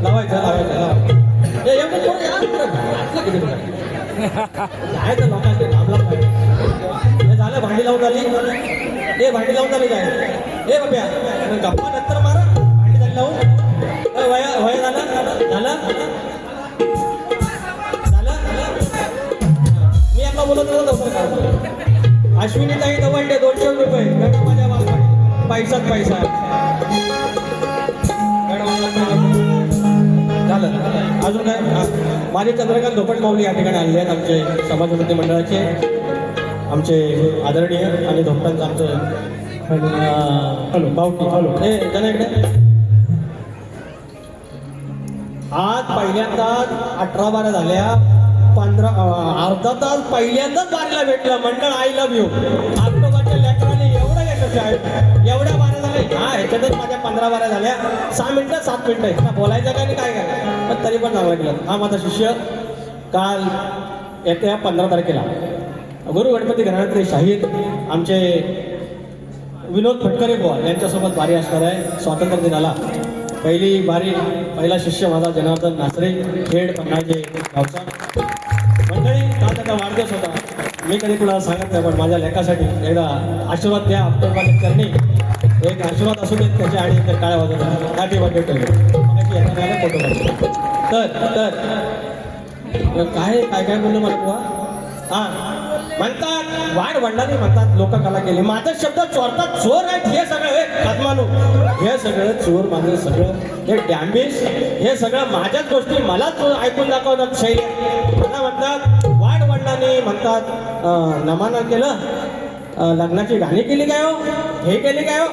लावायचं काय तर लोकांचे लाभला हे झालं. भांडी लावून झाली, हे भांडी लावून झाली काय हे बाप्या गप्पा नंतर मारा. भांडी झाली लावून वय झालं झालं झालं. मी आता बोलत होतो अश्विनी ताई दवंडे 200 रुपये मॅडम माझ्या बापाने पैसाच पैसा झालं. अजून काय माझे चंद्रकांत धोपट माऊली या ठिकाणी आलेले आहेत. आमचे समाजोन्नती मंडळाचे आमचे आदरणीय आणि धोपटांचं आमचं हॅलो बावटी हॅलो हे जण इकडे. आज पहिल्यांदाच 18-12 झाल्या 15 अर्धा तास पहिल्यांदाच बारीला भेटलं. मंडळ आय लव्ह यू. ऑक्टोबरच्या लेकराने एवढं यशस्वी आहे. एवढ्या बाऱ्या झाल्या हा ह्याच्यातच माझ्या 15-12 झाल्या. 6 मिनिटं 7 मिनिटं आहे बोलायचं काय नाही काय काय पण तरी पण नाव केलं. हा माझा शिष्य काल येत्या 15 तारखेला गुरु गणपती घराण्यातले शाहीर आमचे विनोद फटकरे बुवा यांच्यासोबत बारी असणार आहे. स्वातंत्र्य दिनाला पहिली बारी पहिला शिष्य माझा जनार्दन नासरे खेड पन्हाचे गावचा. मंडळी काल त्याचा वाढदिवस होता. मी कधी कुणाला सांगत नाही पण माझ्या लेखासाठी एकदा आशीर्वाद द्या. अब्दुल करणे एक आशीर्वाद असू देत त्याच्या आणि तर काळ्या वाजवतात हॅपी बर्थडे टू फोटो. तर काय काय काय बोललं मला बुवा हां म्हणतात वाढ वंडाने म्हणतात लोक कला केली. माझा शब्द चोरतात चोर आहेत हे सगळं आत्मानू हे सगळं चोर माझं सगळं हे डॅमेज हे सगळं माझ्याच गोष्टी मलाच ऐकून दाखवतात. शैली मला म्हणतात वाढ वंडाने म्हणतात नमानं केलं लग्नाची गाणी केली काय हो हे केली काय हो.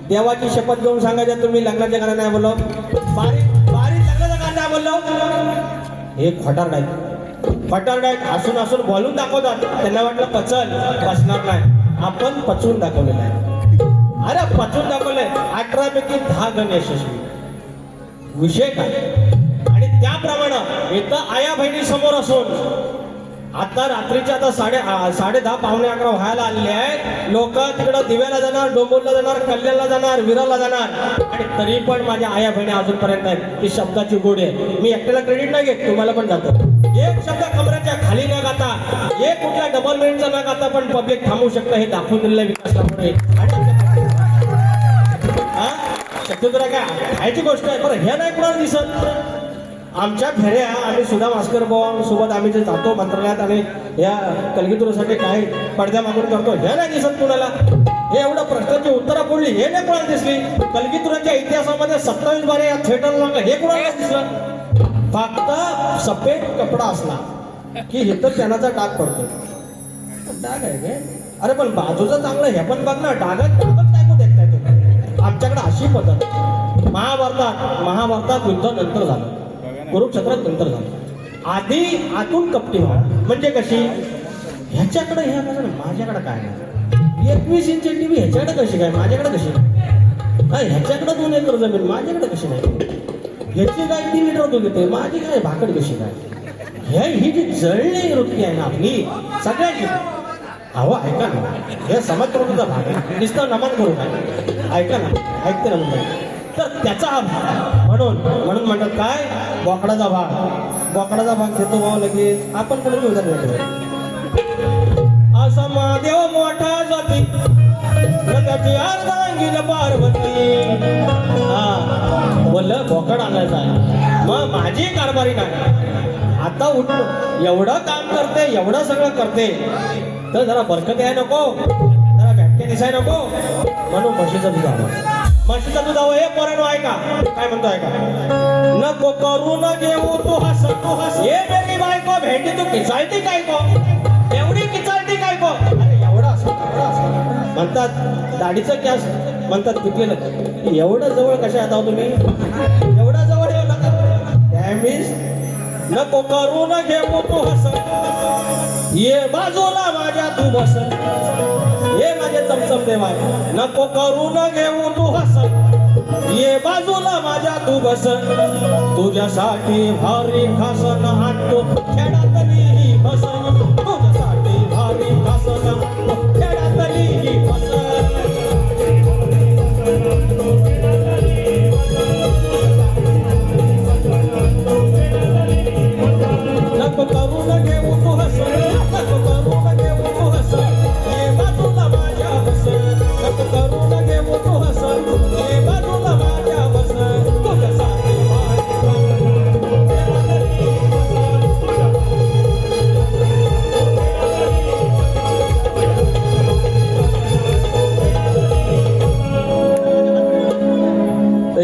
देवाची शपथ घेऊन सांगायचं तुम्ही लग्नाच्या गाणं नाही बोललो बारीक बारीक लग्नाचं गाणं नाही बोललो. हे खोटार नाही फटार नाही हसून हसून बोलून दाखवतात. त्यांना वाटलं पचल बसणार नाही. आपण पचवून दाखवलेलं आहे. अरे पचवून दाखवलंय. 18 पैकी 10 गण यशस्वी विषय काय. आणि त्याप्रमाणे इथं आया बहिणी समोर असून आता रात्रीच्या आता 10:30 पावणे 11 व्हायला आलेले आहेत. लोक तिकडं दिव्याला जाणार डोंबोरला जाणार कल्याणला जाणार विराला जाणार आणि तरी पण माझ्या आया बहिणी अजूनपर्यंत आहेत. ती शब्दाची गोडी आहे. मी एकट्याला क्रेडिट नाही घेत तुम्हाला पण जातं. एक शब्द कमरेच्या खाली न गाता एक कुठल्या डबल मिनिटचा न गाता पण पब्लिक थांबवू शकतं हे दाखवून दिलेल्या विकासलामुळे. शक्यतो काय ह्याची गोष्ट आहे बरं हे नाही कुणाला दिसत. आमच्या फेऱ्या आम्ही सुद्धा मास्कर बॉम्ब सोबत आम्ही जे जातो मंत्रालयात आणि या कलगीतुरासाठी काय पडद्या मागून करतो हे नाही दिसत कुणाला. हे एवढं प्रश्नाची उत्तरं पडली हे नाही कुणाला दिसली. कलगीतुराच्या इतिहासामध्ये 27 बारे या थिएटरला लागलं हे कुणाला दिसलं. फक्त सफेद कपडा असला की इथं त्यानाचा डाग पडतो. डाग आहे काय अरे पण बाजूचं चांगलं हे पण बघ ना डागच काय को देखताय तुम्ही. आमच्याकडे अशी पद्धत महाभारतात युद्ध नंतर झालं कुरुक्षेत्रात नंतर झालं. आधी आतून कपटी व्हा म्हणजे कशी ह्याच्याकडे ह्या माझ्याकडे काय नाही. 21 इंच टीव्ही ह्याच्याकडे कशी काय माझ्याकडे कशी नाही. ह्याच्याकडे 2 एकर जमीन माझ्याकडे कशी नाही. ह्याची काय 3 लिटर दूध येते माझी काय भाकड कशी काय. ही जी जळणी वृत्ती आहे ना आपली सगळ्यांची अहो ऐका ना हे समाज प्रवृत्तीचा भाग आहे. नुसतं नमन करू काय ऐका ना ऐकते ना म्हणजे तर त्याचा हा भाग म्हणून म्हणतात काय बोकडाचा भाग घेतो भाऊ लगेच आपण कुठे उदाहरण देतो. असा महादेव मोठा जाती त्याची अर्धांगील पार्वती. हा बोललं बोकड आणायचं आहे मग माझी कारभारी नाही. आता उठलो एवढं काम करते एवढं सगळं करते तर जरा बरकत आहे नको जरा व्याख्या दिसाय नको म्हणून म्हशीचं दूध हवं. म्हशीचं दूध हवं हे पोरांनो ऐका काय म्हणतो ऐका. नको करू न घेऊ तू हस ये मेरी बायको भेंडी तू किचाळती काय को एवढी किचाळती काय को. अरे एवढा असं म्हणतात दाढीचं कॅस म्हणतात पिकलेलं एवढं जवळ कशा येता तुम्ही एवढं जवळ येऊ नका. डॅमेज नको करू न घेऊ तू हस ये बाजूला माझ्या तू बस ये माझे चमचम देवा. नको करू न घेऊ तू हस ये बाजूला माझ्या तू बस तुझ्यासाठी भारी खासन आणतो खेळातली ही बस तुझ्यासाठी भारी खासन खेळातली ही बस.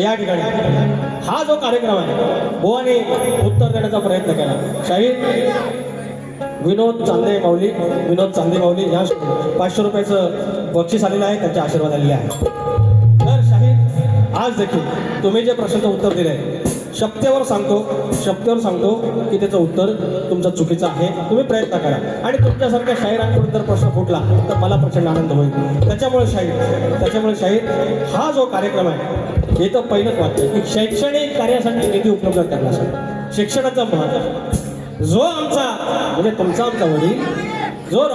या ठिकाणी हा जो कार्यक्रम आहे बुवाने उत्तर देण्याचा प्रयत्न केला. शाहीर विनोद चांदे माऊली या 500 रुपयाचं बक्षीस आलेलं आहे, त्यांचे आशीर्वाद आलेले आहे. तर शाहीर आज देखील तुम्ही जे प्रश्नाचं उत्तर दिलंय शब्दावर सांगतो की त्याचं उत्तर तुमचं चुकीचं आहे. तुम्ही प्रयत्न करा आणि तुमच्यासारख्या शाहिरांकडून जर प्रश्न फुटला तर मला प्रचंड आनंद होईल. त्याच्यामुळे शाहीर हा जो कार्यक्रम आहे हे तर पहिलंच वाक्य की शैक्षणिक कार्यासाठी निधी उपलब्ध करण्यासाठी शिक्षणाचं महत्त्व जो आमचा म्हणजे तुमचा आमचा वडील जो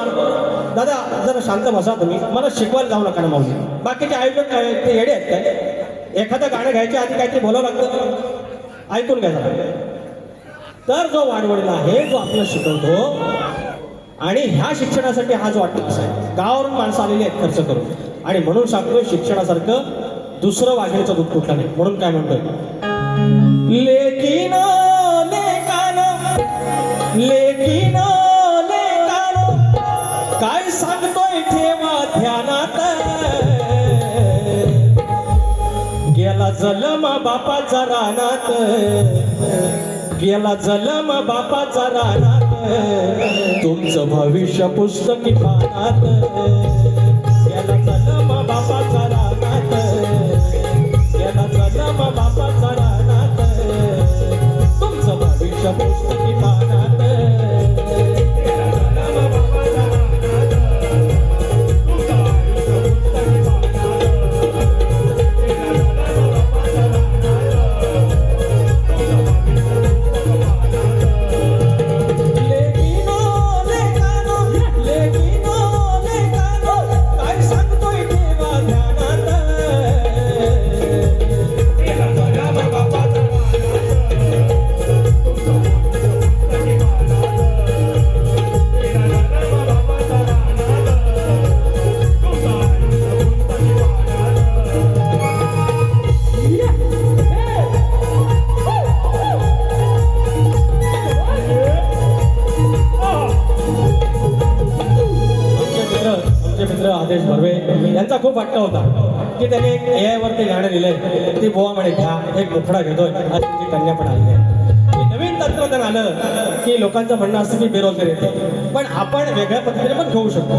दादा जरा शांत बसा तुम्ही, मला शिकवायला जाऊ नका ना माऊली. बाकीचे आयोजक काय ते येडे आहेत काय? एखादं गाणं घ्यायच्या आधी काहीतरी बोलावं लागतं, ऐकून घ्या जरा. तर जो वाडवडील आहे जो आपल्याला शिकवतो आणि ह्या शिक्षणासाठी हा जो वाटत आहे गावावरून माणसं आलेली आहेत खर्च करून, आणि म्हणून सांगतोय शिक्षणासारखं दुसरं वाघिणीचं दूध कुठलं नाही. म्हणून काय म्हणतोय लेकीनो लेकीनो काय सांगतोय ठेवा ध्यानात, गेला जलम बापाचा रानात, गेला जलम बापाचा रानात, तुमचं भविष्य पुस्तकी पानात, गेला जलम बापाचा रानात, गेला जलम बापाचा रानात, तुमचं भविष्य पुस्तकी पानात. आदेश भरवे यांचा खूप हट्ट होता की त्याने एक AI वरती गाणं लिहिलंय, ती बोवा म्हणे घ्या, एक मुखडा घेतोय, आणि तिची कन्या पण आली आहे. नवीन तंत्रज्ञान आलं की लोकांचं म्हणणं असतं की बेरोजगार येते, पण आपण वेगळ्या पद्धतीने पण घेऊ शकतो.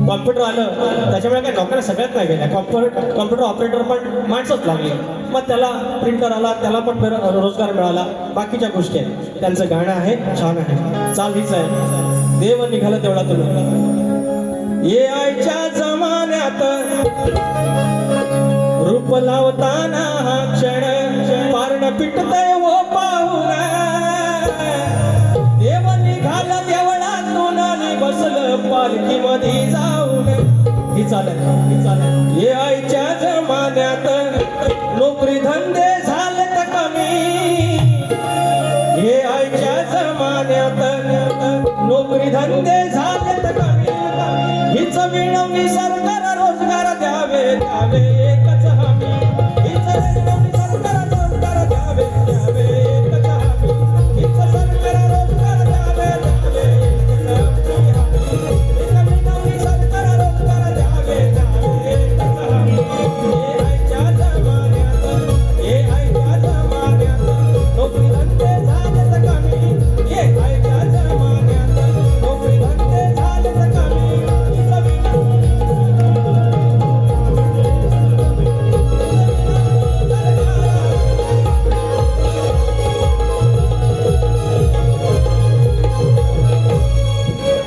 कॉम्प्युटर आलं त्याच्यामुळे काय नोकऱ्या सगळ्यात नाही गेल्या, कॉम्प्युटर ऑपरेटर पण माणसंच लागली, मग त्याला प्रिंटर आला, त्याला पण रोजगार मिळाला, बाकीच्या गोष्टी आहेत. त्यांचं गाणं आहे, छान आहे, चाल हीच आहे, देव निघालं तेवढा तुला. AIच्या जमान्यात रूप लावताना हा क्षण पारण पिटतय वो पाहून, देव निघाल देवळातून आणि बसलं पालखी मध्ये जाऊन. ही चालत AIच्या जमान्यात नोकरी धंदे झालेत कमी, AIच्या जमान्यात नोकरी धंदे झालेत कमी, हीच विनवणी सरकार रोजगार द्यावे द्यावे एकच हमी, हीच विनवणी सरकार रोजगार द्यावे द्यावे एकच हमी, हीच सरकार रोजगार द्यावे द्यावे एकच हमी, हीच विनवणी सरकार रोजगार द्यावे द्यावे एकच हमी. AIच्या जमान्यात नोकरी धंदे झालेत कमी, AIच्या जमान्यात नोकरी धंदे झालेत कमी.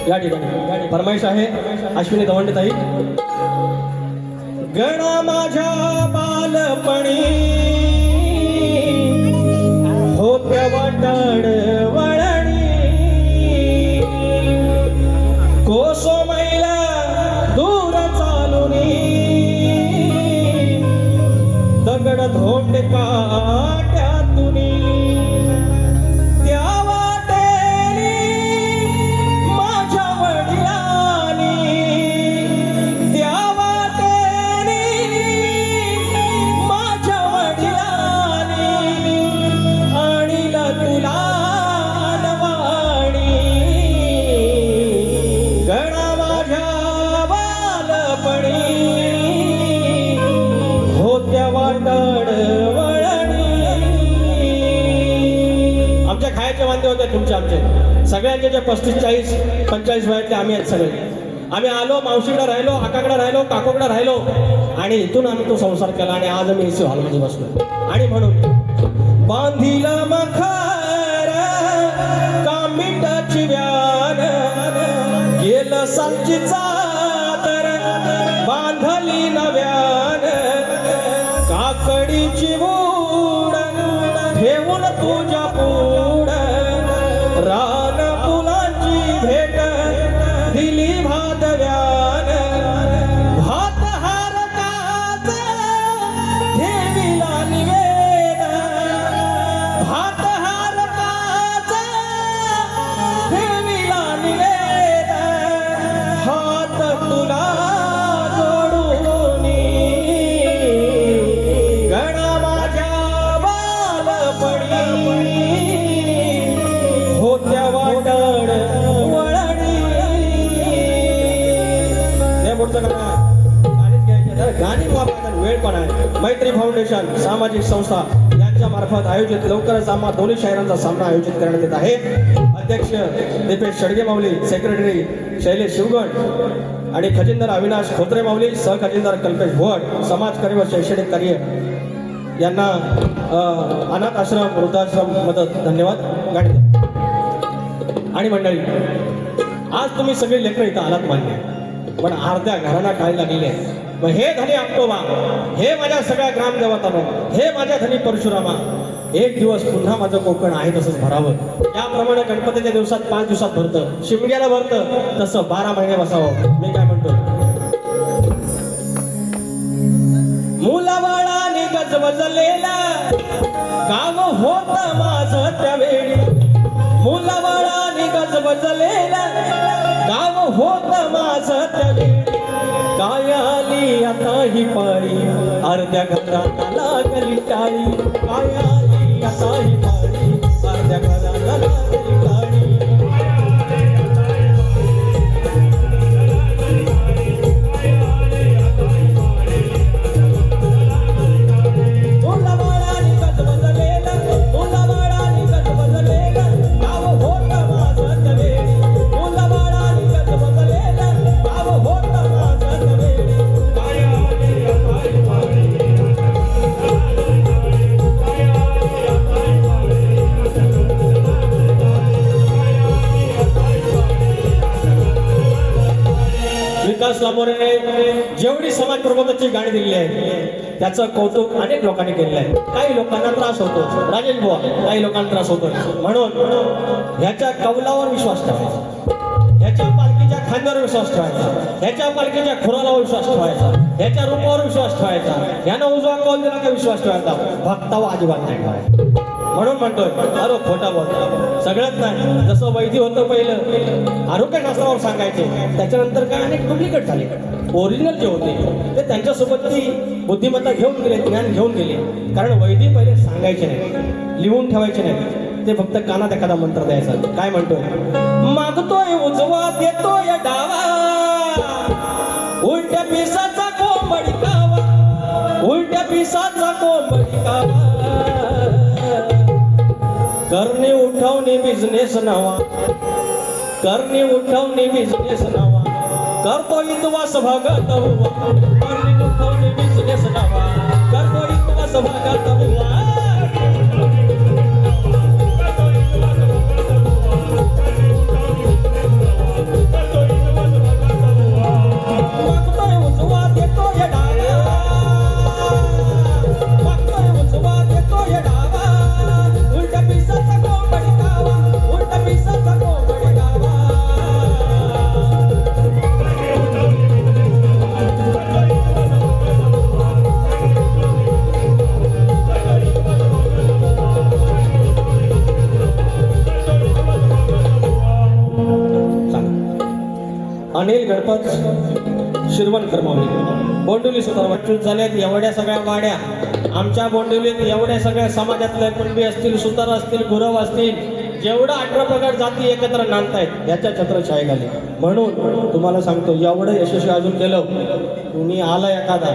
या ठिकाणी फरमाईश आहे अश्विनी दवंडे ताई. गणा माझ्या बालपणी होत्या वाटड वळणी, कोसो मैला दूर चालुनी, दगड धोंड काट्यातुनी, होत्या वाटड आहेत तुमचे आमचे सगळ्यांचे जे 35-40-45 वयातले आम्ही आहेत सगळे. आम्ही आलो मावशीकडे राहिलो, आकाकडे राहिलो, काकोकडे राहिलो आणि इथून आम्ही तो संसार केला आणि आज आम्ही एसी हॉलमध्ये बसलो. आणि म्हणून बांधिला मखार कामिटाची व्यान गेलं सालची चादर बांधली नव्यान काकडीची मूड ठेवून तुझ्या पूड रान फुलांची भेट दिली भादव्यान भात हार काच ठेविला निवेद भात हार काच ठेविला निवेद हात तुला जोडून गणा माझ्या बालपणी होत्या वाटण वळणी. हे पुढचं गाणीच घ्यायचं गाणी वापरायला वेळ पण आहे. मैत्री फाउंडेशन सामाजिक संस्था यांच्या मार्फत आयोजित लवकरच आम्हा दोन्ही शायरांचा सामना आयोजित करण्यात येत आहे. अध्यक्ष दीपेश शेडगे माऊली, सेक्रेटरी शैलेश शिवगण आणि खजिनदार अविनाश खोत्रे माऊली, सहखजिनदार कल्पेश भोड, समाजकार्य व शैक्षणिक कार्य यांना अनाथ आश्रम वृद्धाश्रम मदत धन्यवाद. गाडी आणि मंडळी आज तुम्ही सगळे लेकरं इथं आलात मान्य, पण अर्ध्या घरांना टाळी लागलेली आहे. मग हे धनी आप्टोबा, हे माझ्या सगळ्या ग्रामदेवतांनो, हे माझ्या धनी परशुरामा, एक दिवस पुन्हा माझं कोकण आहे तसंच भरावं. याप्रमाणे गणपतीच्या दिवसात 5 दिवसात भरतं, शिमग्याला भरतं, तसं 12 महिने बसावं. मी काय म्हणतो, मुलाबाळाने गजबजलेला गाव होत माझं त्यावेळी, मुलाबाळाने गजबजलेला गाव होत माझं त्यावेळी, काय आली आता ही पाळी अर्ध्या घराला लागली टाळी, काय आली आता ही पाळी अर्ध्या घराला लागली टाळी. मुलाबाळाने गजबजलेला, मुलाबाळाने गजबजलेला गाव होत माझं त्यावेळी, मुलाबाळाने गजबजलेला गाव होत माझं त्यावेळी, काय आली आता ही पाळी. विकास लांबोरेने जेवढी समाज प्रबोधनाची गाणी दिलेली आहे त्याचं कौतुक अनेक लोकांनी केलेलं आहे. काही लोकांना त्रास होतो, राजेश बुवा, काही लोकांना त्रास होतो, म्हणून ह्याच्या कौलावर विश्वास ठेवायचा, ह्याच्या पालखीच्या खांद्यावर विश्वास ठेवायचा, ह्याच्या पालखीच्या खुराला विश्वास ठेवायचा, ह्याच्या रूपावर विश्वास ठेवायचा, ह्यानं उजवा कौल दिला का विश्वास ठेवायचा, भक्तावर अजिबात नाही ठेवायचा. म्हणून म्हणतोय अरे खोटा बोलतो सगळंच नाही. जसं वैद्य होतं पहिलं आरोग्यशास्त्रावर सांगायचे, त्याच्यानंतर काय अनेक डुप्लिकेट झाले. ओरिजिनल जे होते ते त्यांच्यासोबत ती बुद्धिमत्ता घेऊन गेले, ज्ञान घेऊन गेले. कारण वैद्य पहिले सांगायचे नाही, लिहून ठेवायचे नाही, ते फक्त कानात एखादा मंत्र द्यायचा. काय म्हणतोय, मागतोय उजवा देतोय डावा, उलट्या पिसाचा कोंबडी कावा, उलट्या पिसाचा कोंबडी कावा, करणे उठवणे बिझनेस नावा, करणे उठवणे बिझनेस नावा, करतो इतवास भगत हुआ, करणे उठवणे बिझनेस नावा, करतो इतवास भगत हुआ. अनिल गणपत शिरवणकर माऊली बोंडोली सुद्धा वंचित झालेत. एवढ्या सगळ्या वाड्या आमच्या बोंडोलीत, एवढ्या सगळ्या समाजातले कुणबी असतील, सुतार असतील, गुरव असतील, जेवढं 18 प्रकार जाती एकत्र नांदतायत याच्या छत्रछायेखाली. म्हणून तुम्हाला सांगतो, एवढं यशस्वी अजून केलं, तुम्ही आला एखादा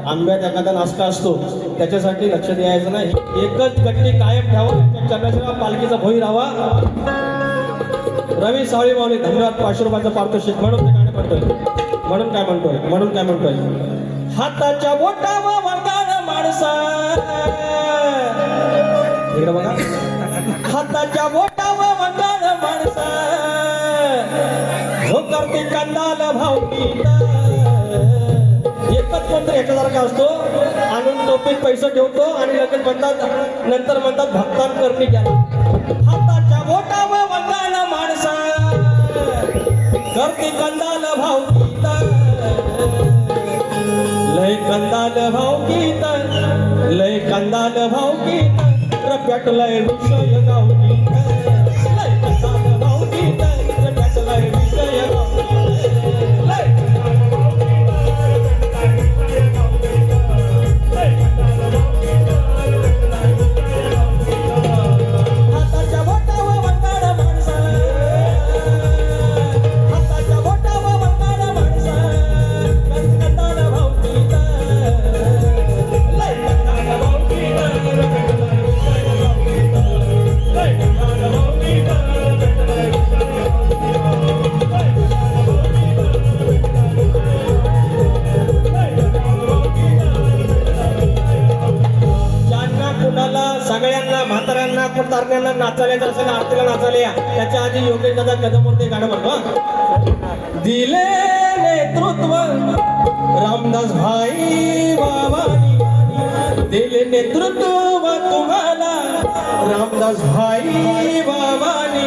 आंब्यात एखादा नासका असतो त्याच्यासाठी लक्ष द्यायचं नाही. एकच गट्टी कायम ठेवा, चंद्रशिरा पालखीचा भोई राहावा. रवी सावळी माऊली धन्यवाद. 500 रुपयाचा पारितोषिक. म्हणून ते गाणं म्हणतोय. म्हणून काय म्हणतोय हाताच्या बोटावर वंगाळ माणसा. इकडे बघा. हाताच्या बोटावर वंगाळ माणसा हो करते कंदाल भावकीत. एकच कोणतरी याच्यासारखा असतो, आणून टोपीत पैसे ठेवतो आणि लगेच म्हणतात, नंतर म्हणतात भक्तान करणी गेला. हाताच्या बोटावर वंगाळ माणसा करते कंदाल भावकीत. लय कंदाल भावकीत, लय कंदाल भावकीत रप्याटलाय विषय गावकीत. लय कंदाल भावकीत रप्याटलाय विषय गावकीत. हाताच्या बोटावर वंगाळ माणसा, हाताच्या बोटावर वंगाळ माणसा कंदाल भावकीत. लय कंदाल भावकीत रप्याटलाय विषय गावकीत. लय कंदाल भावकीत रप्याटलाय विषय ज्यांना कुणाला सगळ्यांना म्हाताऱ्यांना तारण्यांना नाचायला असेल, आरतीला नाचायला या. त्याच्या आधी योगेश दादा कदमवर ते गाणं म्हणतो. दिले नेतृत्व रामदास भाई बाबानी, दिले नेतृत्व तुम्हाला रामदास भाई बाबानी.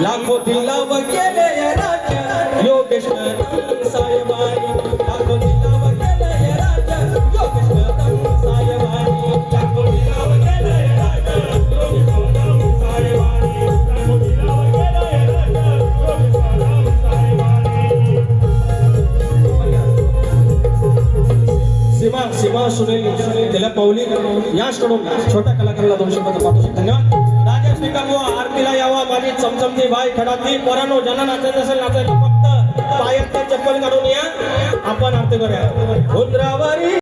लाखो दिलाव केले या राजा योगेश कदम साहेबानी. लाखो दिलाव केले या राजा योगेश कदम साहेबानी. लाखो दिलाव केले या राजा योगेश कदम साहेबानी. लाखो दिलाव केले या राजा योगेश कदम साहेबानी. सीमा सुनील तिला पवली याचकडून छोट्या कलाकाराला 200 रुपयाचं पारितोषिक. धन्यवाद. राजेश निकामो आरतीला यावा. माझी चमचमती बाई खडाती पोरांनो. ज्यांना नाचायचं असेल नाचायचं, फक्त पायातलं चप्पल काढून या, आपण आरती करूया. उंदरावरी